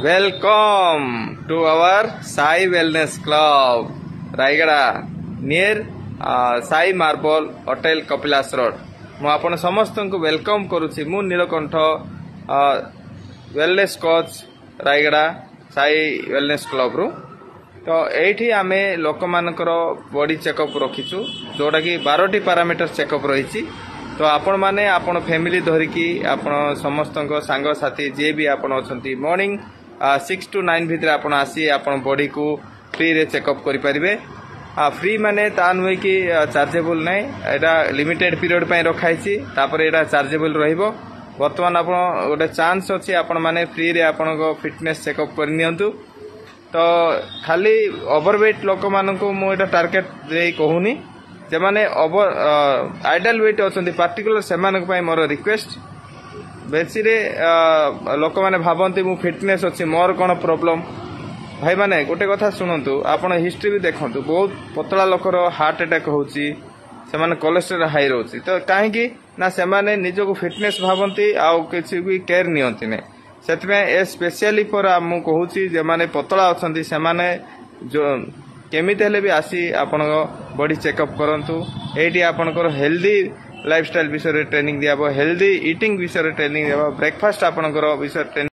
Welcome to our Sai Wellness Club, Raigada, near Sai Marble Hotel Kapilas Road. ମୁଁ ଆପଣ ସମସ୍ତଙ୍କୁ welcome କରୁଛି। ମୁଁ Nilakantha wellness coach Rayagada Sai wellness କ୍ଲବରୁ। ତ ଏଇଠି ଆମେ ଲୋକମାନଙ୍କର ବଡି ଚେକଅପ୍ ରଖିଛୁ, ଯୋଉଟାକି 12ଟି ପାରାମିଟର ଚେକଅପ୍ ରହିଛି। ତ ଆପଣମାନେ ଆପଣ ଫ୍ୟାମିଲି ଧରିକି ଆପଣ ସମସ୍ତଙ୍କ ସାଙ୍ଗସାଥି ଯିଏ ବି ଆପଣ ଅଛନ୍ତି ମର୍ଣ୍ଣିଂ 6 to 9 ଭିତରେ ଆପଣ ଆସି ଆପଣ ବଡିକୁ ଫ୍ରିରେ ଚେକଅପ୍ କରିପାରିବେ। फ्री माने ता नुहे कि चार्जेबल ना, यहाँ लिमिटेड पीरियड पे रखाई, यहाँ चार्जेबल रहिबो। वर्तमान आप गोटे चांस अच्छी आपण माने फ्री रे आपण फिटनेस चेकअप करनी। तो खाली ओवरवेट लोक मानक मुझे टार्गेट दे कहूनी, जे माने ओवर आइडल वेट अच्छा पार्टिकुलर से मोर रिक्वेस्ट। बेसी लोक मैंने भावती मु फिटनेस अच्छी मोर कौन प्रॉब्लम। भाई माने गोटे कथा शुणु, आपण हिस्ट्री भी देखु, बहुत पतला लोकर हार्ट अटैक होची, से माने कोलेस्ट्रॉल हाई रोची। तो कहीं ना से माने निजको फिटनेस भावती आउ किसी भी केयर नियंती ने, सेतमे ए स्पेशली फॉर मु कहूची जे माने पतला अछंती से माने जो केमिति हेले भी आसी आपण बॉडी चेकअप करंतु। एठी आपणकर हेल्दी लाइफस्टाइल विषय ट्रेनिंग दियाबो, हेल्दी ईटिंग विषय ट्रेनिंग दियाबो, ब्रेकफास्ट आपणकर विषय ट्रेनिंग